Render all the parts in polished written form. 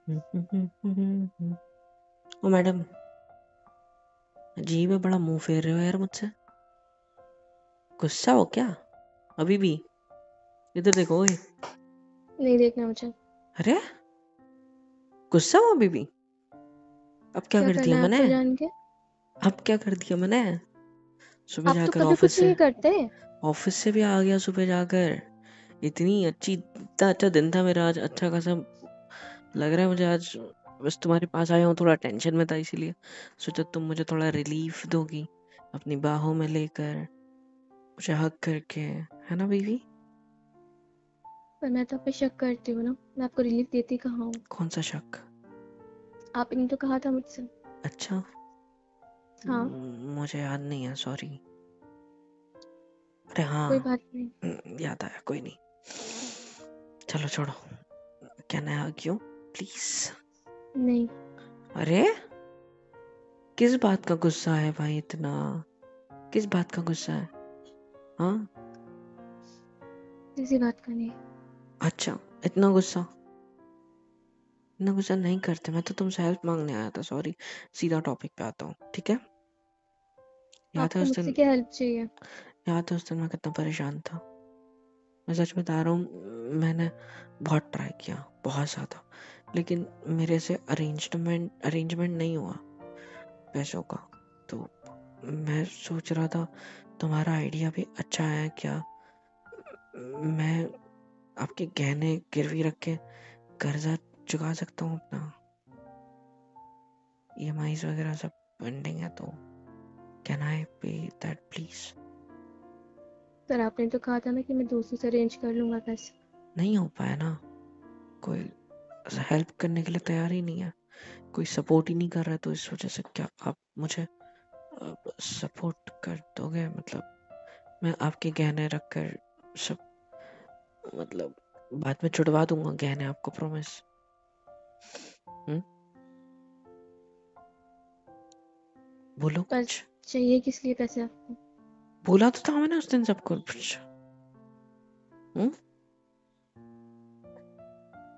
ओ madam, अजीब है, बड़ा मुंह फेर रहे हो यार मुझसे। गुस्सा हो क्या अभी भी? इधर देखो। ओए, नहीं देखना मुझे। अरे गुस्सा हो अभी भी? अब क्या क्या कर करना दिया है मैंने? आपको जान के? अब क्या कर दिया मैंने? सुबह आप तो जाकर कभी कुछ नहीं करते। ऑफिस से भी आ गया सुबह जाकर। इतना अच्छा दिन था मेरा आज, अच्छा खासा लग रहा है मुझे आज। बस तुम्हारे पास आया हूँ, थोड़ा टेंशन में था, इसीलिए सोचा तुम मुझे थोड़ा रिलीफ दोगी अपनी बाहों में लेकर, मुझे हक करके, है ना बीवी? पर मैं तो आप पे शक करती हूँ ना, मैं आपको रिलीफ देती कहाँ हूँ। कौन सा शक? आपने तो कहा था मुझसे। अच्छा। हाँ। मुझे याद नहीं है, सॉरी। अरे हाँ। कोई बात नहीं। याद आया, कोई नहीं। चलो छोड़ो। Can I hug you please? नहीं। अरे किस बात का गुस्सा है भाई इतना? किस बात का गुस्सा है? हाँ। किसी बात का नहीं। अच्छा, इतना गुस्सा नहीं करते। मैं तो तुमसे हेल्प मांगने आया था, सॉरी। सीधा टॉपिक पे आता हूँ, ठीक है? याद है आपको उस मुझसे दिन क्या हेल्प चाहिए? याद है उस दिन मैं कितना परेशान था? मैं सच बता रहा हूँ, मैंने बहुत ट्राई किया, बहुत ज़्यादा, लेकिन मेरे से अरेंजमेंट नहीं हुआ पैसों का। तो मैं सोच रहा था तुम्हारा आइडिया भी अच्छा है क्या, मैं आपके गहने गिरवी रख के कर्जा चुका सकता हूँ अपना। EMIs वगैरह सब पेंडिंग है, तो कैन आई पे दैट प्लीज? पर आपने तो कहा था ना कि मैं दोस्तों से अरेंज कर लूंगा पैसे। नहीं हो पाया ना, कोई हेल्प करने के लिए तैयार ही नहीं है, कोई सपोर्ट ही नहीं कर रहा है, तो इस वजह से क्या आप मुझे सपोर्ट कर दोगे? मतलब मैं आपके गहने रख कर सब, मतलब बाद में छुड़वा दूंगा गहने, आपको प्रॉमिस। बोलो पर कुछ। चाहिए किस लिए पैसे आपको? बोला तो था मैंने उस दिन सब कुछ। हम्म?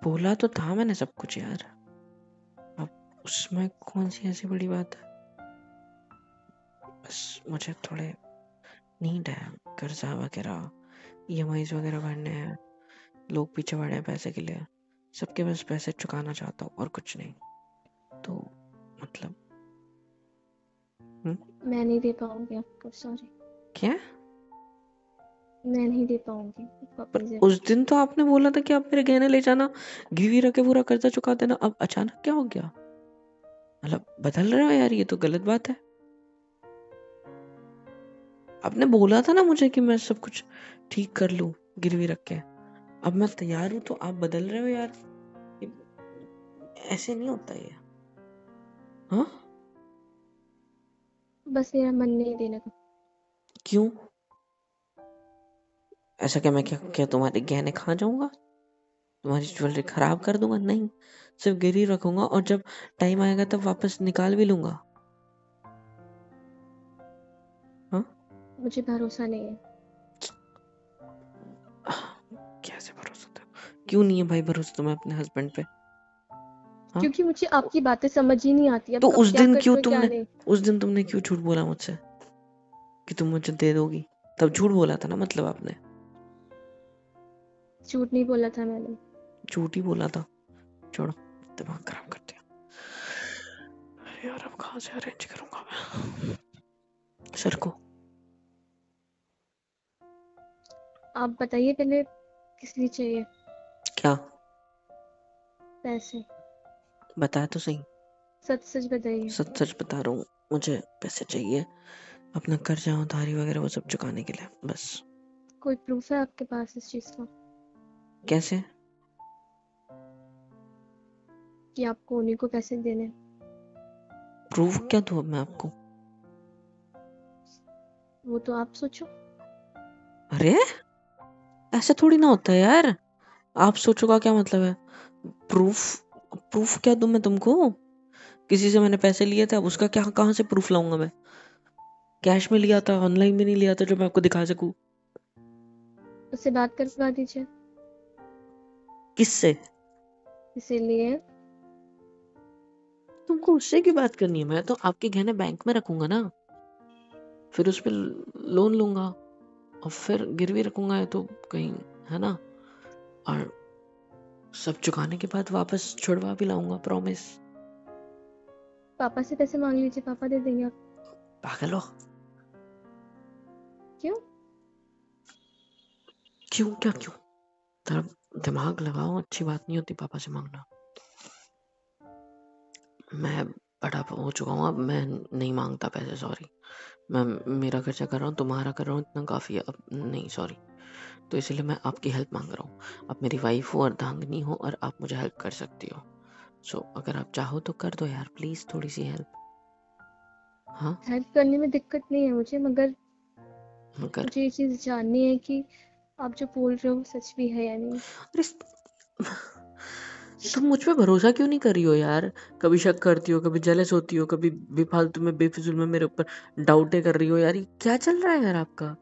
बोला तो था मैंने सब कुछ यार, अब उसमें कौन सी ऐसी बड़ी बात है? बस मुझे थोड़े नीड है, कर्जा वगैरह, EMIs वगैरह भरने हैं, लोग पीछे पड़े हैं पैसे के लिए, सबके बस पैसे चुकाना चाहता हूँ और कुछ नहीं। तो मतलब मैं नहीं दे पाऊंगी आपको, सॉरी। क्या? मैं नहीं दे पाऊंगी आपको पर अपनी उस जरूरत। दिन तो आपने बोला था कि आप मेरे गहने ले जाना, गिरवी रख के पूरा कर्जा चुका देना, अब अचानक क्या हो गया? मतलब बदल रहे हो यार, ये तो गलत बात है। आपने बोला था ना मुझे कि मैं सब कुछ ठीक कर लूं गिरवी रख के, अब मैं तैयार हूं, तो आप बदल रहे हो यार, ये ऐसे नहीं होता ये। हाँ? बस मेरा मन नहीं देने का। क्यों? ऐसा क्या, मैं क्या क्या तुम्हारे गहने खा जाऊंगा, तुम्हारी ज्वेलरी खराब कर दूंगा? नहीं, सिर्फ गिरवी रखूंगा, और जब टाइम आएगा तब वापस निकाल भी लूंगा। हाँ? मुझे भरोसा नहीं है। कैसे भरोसा था? क्यों नहीं है भाई भरोसा तुम्हें अपने हस्बैंड पे? हाँ? क्योंकि मुझे आपकी बातें समझ ही नहीं आती, अब तो कब क्या करते हो क्या नहीं। उस दिन तुमने क्यों झूठ बोला मुझसे कि तुम मुझे दे दोगी? तब झूठ बोला था ना, मतलब आपने झूठ नहीं बोला था मैंने। झूठ ही बोला था। छोड़ो, दिमाग खराब कर दिया। अरे यार, अब कहाँ से अरेंज करूंगा मैं सर को? आप बताइए पहले, किस लिए चाहिए क्या? पैसे? बताया तो सही। सच सच बताइए। सच सच बता रहा हूँ, मुझे पैसे चाहिए अपना कर्जा उधारी वगैरह वो सब चुकाने के लिए, बस। कोई प्रूफ है आपके पास इस चीज का कैसे? कि आपको उन्हीं को पैसे देने हैं? प्रूफ क्या दूँ अब मैं आपको? वो तो आप सोचो। अरे ऐसे थोड़ी ना होता है यार, आप सोचो का क्या मतलब है? प्रूफ प्रूफ क्या दूं मैं तुमको? किसी से मैंने पैसे लिए थे, अब उसका क्या, कहाँ से प्रूफ लाऊंगा मैं? कैश में लिया था, ऑनलाइन भी नहीं लिया था जो मैं आपको दिखा सकूं। उससे बात करवा दीजिए। किससे? इसीलिए तुमको उससे क्यों बात करनी है? मैं तो आपके गहने बैंक में रखूंगा ना, फिर उस पर लोन लूंगा और फिर गिरवी रखूंगा तो कहीं, है ना, और सब चुकाने के बाद वापस छुड़वा भी लाऊंगा, प्रॉमिस। पापा से पैसे मांग लीजिए, पापा दे देंगे आप। पागल हो? क्यों? क्यों क्या क्यों? थोड़ा दिमाग लगाओ, अच्छी बात नहीं होती पापा से मांगना। मैं बड़ा हो चुका हूँ अब, मैं नहीं मांगता पैसे, सॉरी। मैं मेरा खर्चा कर रहा हूँ, तुम्हारा कर रहा हूँ, इतना काफ़ी है अब, नहीं सॉरी। तो इसलिए मैं आपकी हेल्प मांग रहा हूँ। आप मेरी वाइफ हो, अर्धांगिनी हो, और आप मुझे हेल्प कर सकती हो। सो अगर आप चाहो तो कर दो यार, प्लीज़ थोड़ी सी हेल्प। हाँ, हेल्प करने में दिक्कत नहीं है मुझे, मगर मगर मुझे ये चीज़ जाननी है कि आप जो बोल रहे हो सच भी है या नहीं। अरे तुम मुझ पे भरोसा क्यों नहीं कर रही हो यार? कभी शक करती हो, कभी जेलस होती हो, कभी बेफालतू में बेफिजूल में मेरे ऊपर डाउटे कर रही हो यार। ये क्या चल रहा है यार आपका?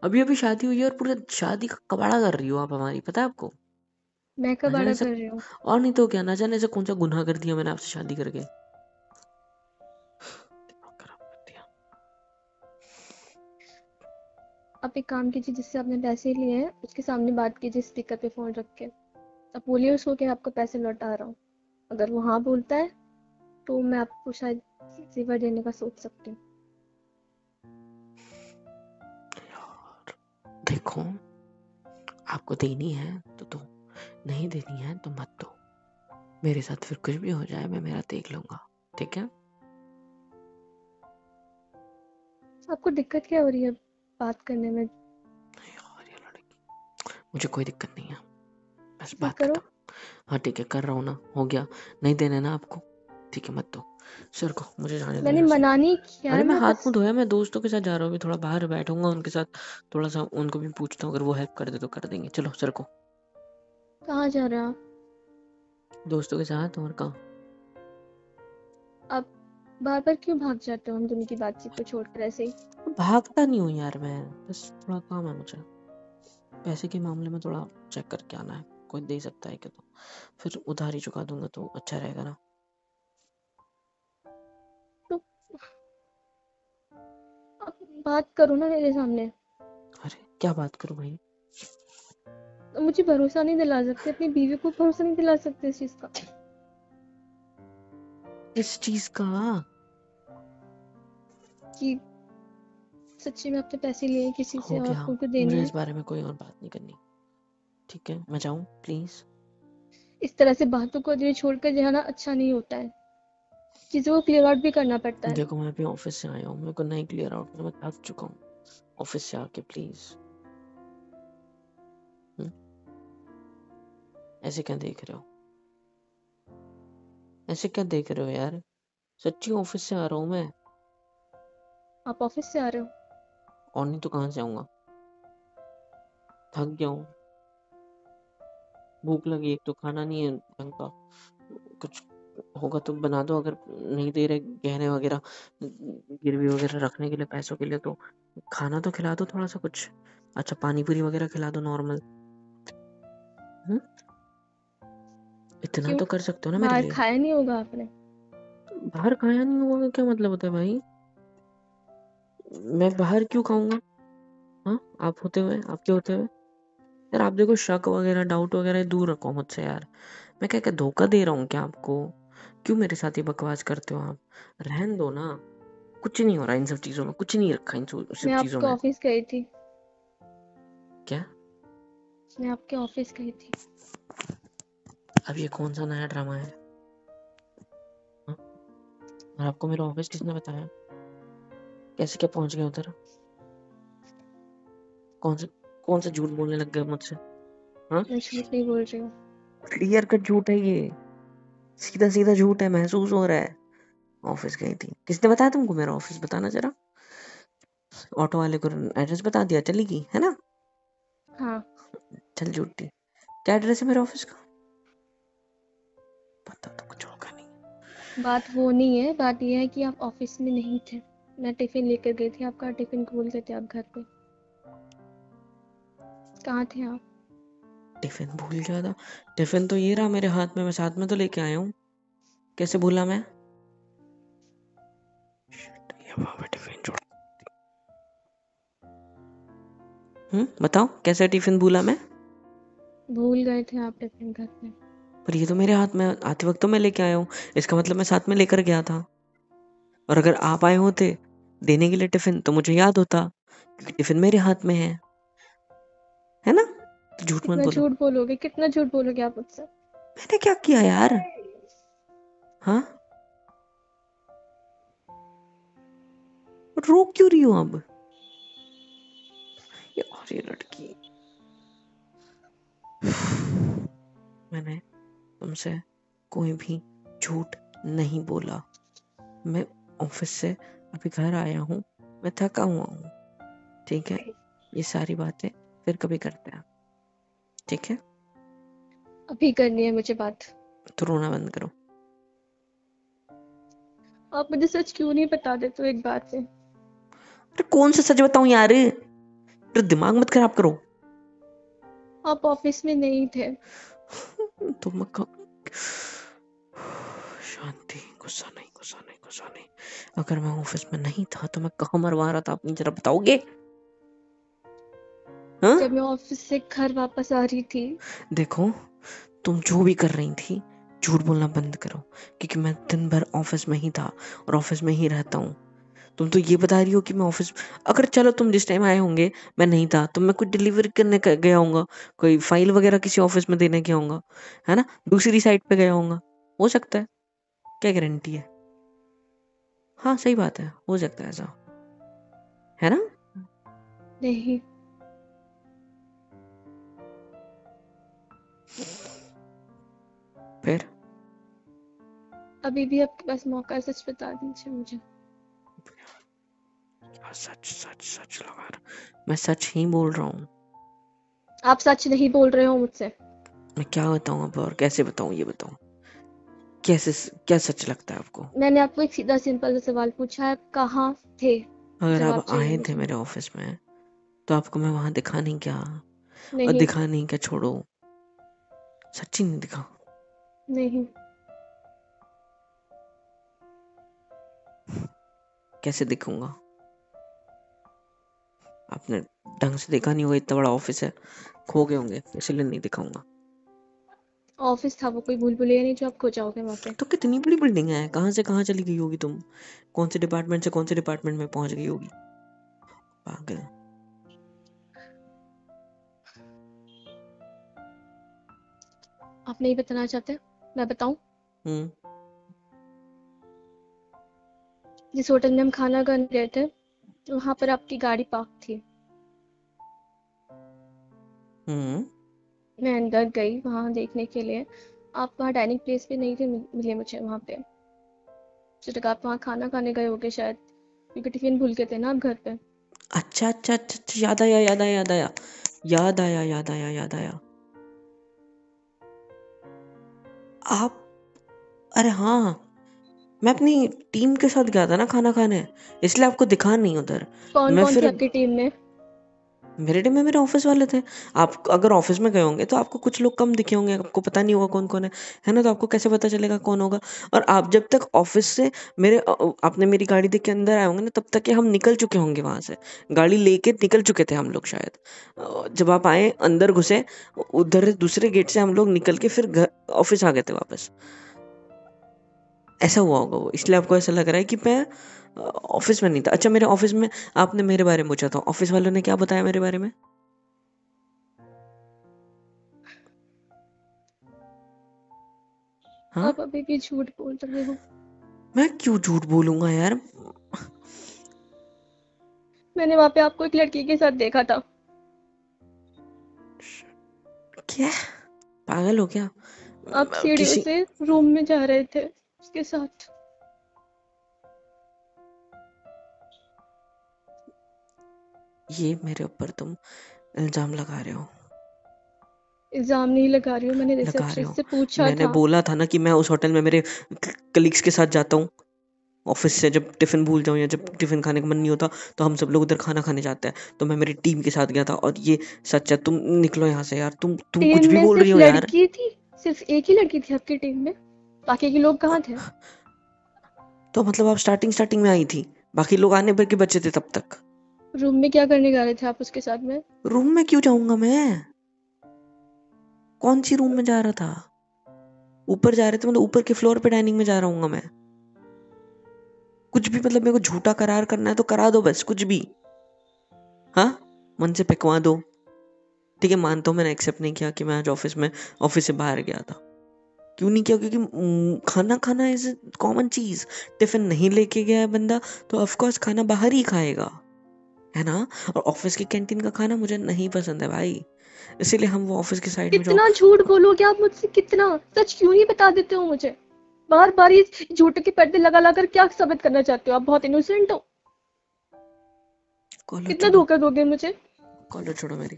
अभी अभी शादी हुई है और पूरे शादी का कबाड़ा कर रही हो आप हमारी, पता है आपको? मैं ना कब जाने आड़ा से, कर रही हूँ? और नहीं तो क्या, ना जाने से कौन सा गुनाह कर दिया मैंने आपसे शादी करके। दिमाग खराब कर दिया। आप एक काम कीजिए, जिससे आपने पैसे लिए हैं उसके सामने बात कीजिए, स्पीकर पे फोन रख के। आप बोलिए उसको कि आपको पैसे लौटा रहा हूँ। अगर वो हाँ बोलता है तो मैं आपको शायद रिसीवर देने का सोच सकती हूँ। यार देखो, आपको देनी है तो दो, नहीं देनी है तो मत दो। मेरे साथ फिर कुछ भी हो जाए मैं मेरा देख लूंगा, ठीक है? आपको दिक्कत क्या हो रही है बात करने में? यार ये लड़की, मुझे कोई दिक्कत नहीं है, बस फिर बात करो। खत्म। हाँ ठीक है, कर रहा हूँ ना, हो गया। नहीं देने ना आपको, ठीक है, मत दो। सर को मुझे जाने दो मैंने यहाँ से। मना नहीं किया अरे है, मैं मैं हाथ बस। मुंह धोया, मैं दोस्तों के साथ जा रहा हूँ, अभी थोड़ा बाहर बैठूंगा उनके साथ, थोड़ा सा उनको भी पूछता हूँ, अगर वो हेल्प कर दे तो कर देंगे। चलो सर को, कहाँ जा रहे हो आप? दोस्तों के साथ, और कहाँ? आप बार बार क्यों भाग जाते हो हम दोनों की बातचीत को छोड़कर ऐसे ही? भागता नहीं हूँ यार मैं, बस थोड़ा काम है मुझे, पैसे के मामले में थोड़ा चेक करके आना है। कोई दे सकता है क्या? तो फिर उधार ही चुका दूंगा तो अच्छा रहेगा ना। तो आप बात करो ना मेरे सामने। अरे क्या बात करूं भाई? तो मुझे भरोसा नहीं दिला सकते, अपनी बीवी को भरोसा नहीं दिला सकते इस चीज का? इस चीज का? कि सच्ची में आपने पैसे लिए किसी से हो और गया, आपको उनको देने मुझे हैं? इस बारे में कोई और बात नहीं करनी, ठीक है? मैं जाऊं प्लीज? इस तरह से बातों को दिए छोड़कर जाना अच्छा नहीं होता है। चीजों को क्लियर आउट भी करना पड़ता है। देखो मैं अभी ऑफिस से आया हूँ, मेरे को नहीं क्लियर आउट, मैं थक चुका हूँ ऑफिस से आके, प्लीज। ऐसे क्या देख रहे हो? ऐसे क्या देख रहे हो यार? सच्ची ऑफिस से आ रहा हूँ मैं, आप ऑफिस से आ रहे हो? और नहीं तो कहाँ से आऊंगा? थक गया हूँ, भूख लगी, एक तो खाना नहीं है ढंग का। कुछ होगा तो बना दो, अगर नहीं दे रहे गहने वगैरह गिरवी वगैरह रखने के लिए, पैसों के लिए, तो खाना तो खिला दो थोड़ा सा कुछ। अच्छा पानी पूरी वगैरह खिला दो नॉर्मल। इतना क्यों? तो कर सकते हो ना मेरे बाहर लिए? खाया नहीं होगा आपने? बाहर खाया नहीं होगा क्या मतलब होता है भाई? मैं बाहर क्यों खाऊंगा? हाँ, आप होते हुए, आपके होते हुए। यार आप देखो, शक वगैरह डाउट वगैरह दूर रखो मुझसे यार। मैं क्या क्या धोखा दे रहा हूँ क्या आपको? क्यों मेरे साथ ये बकवास करते हो आप? रहन दो ना, कुछ नहीं हो रहा इन सब चीजों में, कुछ नहीं रखा इन सब मैं चीजों आपके में। ऑफिस गई थी। क्या? मैं आपके ऑफिस गई थी। अब ये कौन सा नया ड्रामा है? हाँ? और आपको मेरा ऑफिस किसने बताया? कैसे क्या पहुंच गया उधर? कौन से कौन सा झूठ बोलने लग गए मुझसे? हाँ, मैं झूठ नहीं बोल रही हूँ। क्लियर कट झूठ है ये, सीधा सीधा झूठ है, महसूस हो रहा है। ऑफिस गई थी, किसने बताया तुमको मेरा ऑफिस? बताना जरा। ऑटो वाले को एड्रेस बता दिया, चलेगी है ना? हाँ। चल झूठी, क्या एड्रेस है मेरे ऑफिस का? पता तो कुछ होगा नहीं। बात वो नहीं है, बात ये है कि आप ऑफिस में नहीं थे। मैं टिफिन लेकर गई थी आपका, टिफिन भूल गए थे आप घर पे। कहाँ थे आप? टिफिन भूल गया था? टिफिन तो ये रहा मेरे हाथ में, मैं साथ में तो लेके आया हूँ, कैसे भूला मैं? बताओ कैसे टिफिन भूला मैं? भूल गए थे आप टिफिन घर पे। पर ये तो मेरे हाथ में आते वक्त तो मैं लेके आया हूँ, इसका मतलब मैं साथ में लेकर गया था। और अगर आप आए होते देने के लिए टिफिन तो मुझे याद होता, क्योंकि टिफिन मेरे हाथ में है ना? तो झूठ मत कितना बोलो। झूठ बोलोगे, कितना झूठ बोलोगे आप मुझसे? मैंने क्या किया यार? हाँ, रो क्यों रही हो अब? यार ये लड़की। मैंने तुमसे कोई भी झूठ नहीं बोला। मैं ऑफिस से अभी घर आया हूँ, मैं थका हुआ हूँ, ठीक है? ये सारी बातें फिर कभी करते हैं, ठीक है? अभी करनी है मुझे बात। तो रोना बंद करो। आप मुझे सच क्यों नहीं बता देते हो एक बात से? अरे कौन सा सच बताऊं यार? तेरा दिमाग मत खराब करो। आप ऑफिस में नहीं थे। तो मैं शांति, गुस्सा नहीं, गुस्सा नहीं, गुस्सा नहीं। अगर मैं ऑफिस में नहीं था तो मैं कहाँ मरवा रहा था, अपनी जरा बताओगे? हाँ? जब मैं ऑफिस से घर वापस आ रही थी। देखो, तुम जो भी कर रही थी झूठ बोलना बंद करो, क्योंकि मैं दिन भर ऑफिस में ही था और ऑफिस में ही रहता हूँ। तुम तो ये बता रही हो कि मैं ऑफिस, अगर चलो तुम जिस टाइम आए होंगे मैं नहीं था तो मैं कुछ डिलीवरी करने गया होऊंगा, कोई फाइल वगैरह किसी ऑफिस में देने गया होऊंगा, है ना? दूसरी साइड पे गया होऊंगा, हो सकता है, क्या गारंटी है? हाँ सही बात है, हो सकता है ऐसा, है ना? नहीं। फिर अभी भी आपके पास मौका है, सच बता दीजिए मुझे। सच सच सच लगा रहा, मैं सच ही बोल रहा हूँ। आप सच नहीं बोल रहे हो मुझसे। मैं क्या बताऊँ अब, और कैसे बताऊँ, ये बताओ कैसे, क्या सच लगता है आपको? मैंने आपको एक सीधा सिंपल सा सवाल पूछा है, आप कहाँ थे? अगर आप जवाब चाहिए आए थे मुझे। मेरे ऑफिस में तो आपको मैं वहां दिखा नहीं क्या? और नहीं। दिखा नहीं क्या, छोड़ो, सच्ची नहीं दिखा? नहीं। कैसे दिखूंगा? आपने ढंग से देखा नहीं होगा, इतना बड़ा ऑफिस है, खो गए होंगे, इसलिए नहीं दिखाऊंगा। ऑफिस था वो, कोई भूल भुलैया नहीं जो आप खो जाओगे वहाँ पे। तो कितनी बड़ी बिल्डिंग है, कहाँ से कहाँ चली गई होगी तुम? कौन से डिपार्टमेंट से कौन से डिपार्टमेंट में पहुंच गई होगी, पागल। आप नहीं बताना चाहते? मैं बताऊं? हम्म। जिस होटल में हम खाना खाने गए थे वहां पर आपकी गाड़ी पार्क थी। हम्म। मैं अंदर गई वहां देखने के लिए। आप वहाँ डाइनिंग प्लेस पे नहीं थे, मिले मुझे वहां पे। मुझे लगा आप वहाँ खाना खाने गए होगे शायद, क्योंकि टिफिन भूल गए थे ना आप घर पे। अच्छा अच्छा अच्छा अच्छा, याद आया, याद आया, याद आया, याद आया, याद आया, याद आया। आप, अरे हाँ, मैं अपनी टीम के साथ गया था ना खाना खाने, इसलिए आपको दिखा नहीं उधर। कौन मैं कौन थे फिर, आपकी टीम में? मेरे टीम में मेरे ऑफिस वाले थे। आप अगर ऑफिस में गए होंगे तो आपको कुछ लोग कम दिखे होंगे, आपको पता नहीं होगा कौन कौन है ना? तो आपको कैसे पता चलेगा कौन होगा? और आप जब तक ऑफिस से मेरे आपने मेरी गाड़ी देख के अंदर आए होंगे ना, तब तक कि हम निकल चुके होंगे वहां से, गाड़ी लेके निकल चुके थे हम लोग शायद। जब आप आए अंदर घुसे, उधर दूसरे गेट से हम लोग निकल के फिर घर ऑफिस आ गए थे वापस। ऐसा हुआ होगा वो, इसलिए आपको ऐसा लग रहा है कि मैं ऑफिस में नहीं था। अच्छा, मेरे ऑफिस में आपने मेरे बारे में पूछा था, ऑफिस वालों ने क्या बताया मेरे बारे में? हाँ? आप अभी भी झूठ बोल रहे हो। मैं क्यों झूठ बोलूंगा यार? मैंने वहां पे आपको एक लड़की के साथ देखा था। क्या, पागल हो क्या? आप सीढ़ियों किसी, से रूम में जा रहे थे उसके साथ। ये मेरे ऊपर तुम इल्जाम लगा रहे हो? इल्जाम नहीं लगा रही हूँ, मैंने लगा रहे रिसेप्शनिस्ट हो? से पूछा मैंने था। बोला था ना कि मैं उस होटल में मेरे कलीग्स के साथ जाता हूँ ऑफिस से, जब टिफिन भूल जाऊं या जब टिफिन खाने का मन नहीं होता तो हम सब लोग उधर खाना खाने जाते हैं। तो मैं मेरी टीम के साथ गया था, और ये सच है। तुम निकलो यहाँ से यार, तुम टीम कुछ भी में बोल रही सिर्फ हो यार। लड़की थी? सिर्फ एक ही लड़की थी आपकी टीम में? बाकी के लोग कहाँ थे? तो मतलब आप स्टार्टिंग स्टार्टिंग में आई थी, बाकी लोग आने भर के बचे थे तब तक? रूम में क्या करने जा रहे थे आप उसके साथ में? रूम में क्यों जाऊंगा मैं? कौन सी रूम में जा रहा था? ऊपर जा रहे थे, मतलब ऊपर के फ्लोर पे डाइनिंग में जा रहा हूँ मैं। कुछ भी, मतलब मेरे को झूठा करार करना है तो करा दो, बस कुछ भी। हाँ, मन से पिकवा दो। ठीक है, मानता हूँ मैंने एक्सेप्ट नहीं किया कि मैं आज ऑफिस से बाहर गया था। क्यों नहीं किया? क्योंकि खाना खाना इज कॉमन चीज। टिफिन नहीं लेके गया है बंदा तो ऑफकोर्स खाना बाहर ही खाएगा, है ना। और ऑफिस की कैंटीन का खाना मुझे नहीं पसंद है भाई, इसीलिए हम वो ऑफिस की साइड में जो। कितना झूठ बोलोगे आप मुझसे? कितना सच क्यों नहीं बता देते हो मुझे? बार बार ये झूठ के पर्दे लगा ला कर क्या साबित करना चाहते हो? आप बहुत इनोसेंट हो। कॉलर कितना छोड़ो, धोखा दोगे मुझे? कॉलर छोड़ो मेरी,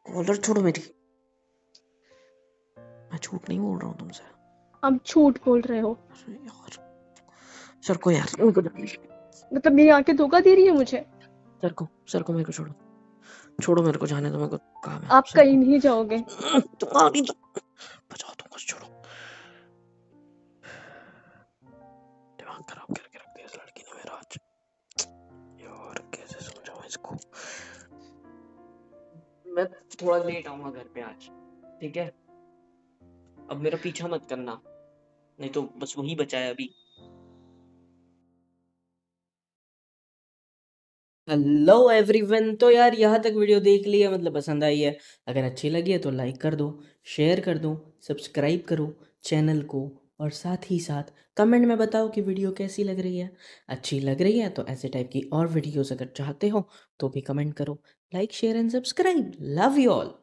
कॉलर छोड़ो मेरी। मैं झूठ नहीं बोल रहा हूँ तुमसे। आप झूठ बोल रहे हो। अरे यार, सर को यार, उनको मतलब मेरी आंखें धोखा दे रही है मुझे? सर को मेरे को छोड़ो, छोड़ो मेरे को, जाने दो, मेरे को काम है आप सर कहीं को। नहीं जाओगे। तुम्हारी बचाओ, तुम कुछ छोड़ो। दिमाग खराब करके रख दिया इस लड़की ने मेरा आज। यार कैसे समझाऊं इसको। मैं थोड़ा लेट आऊंगा घर पे आज, ठीक है। अब मेरा पीछा मत करना, नहीं तो बस वही बचा है अभी। Hello everyone. तो यार यहाँ तक वीडियो देख ली है, मतलब पसंद आई है। अगर अच्छी लगी है तो लाइक कर दो, शेयर कर दो, सब्सक्राइब करो चैनल को, और साथ ही साथ कमेंट में बताओ कि वीडियो कैसी लग रही है। अच्छी लग रही है तो ऐसे टाइप की और वीडियोस अगर चाहते हो तो भी कमेंट करो। Like share and subscribe. Love you all.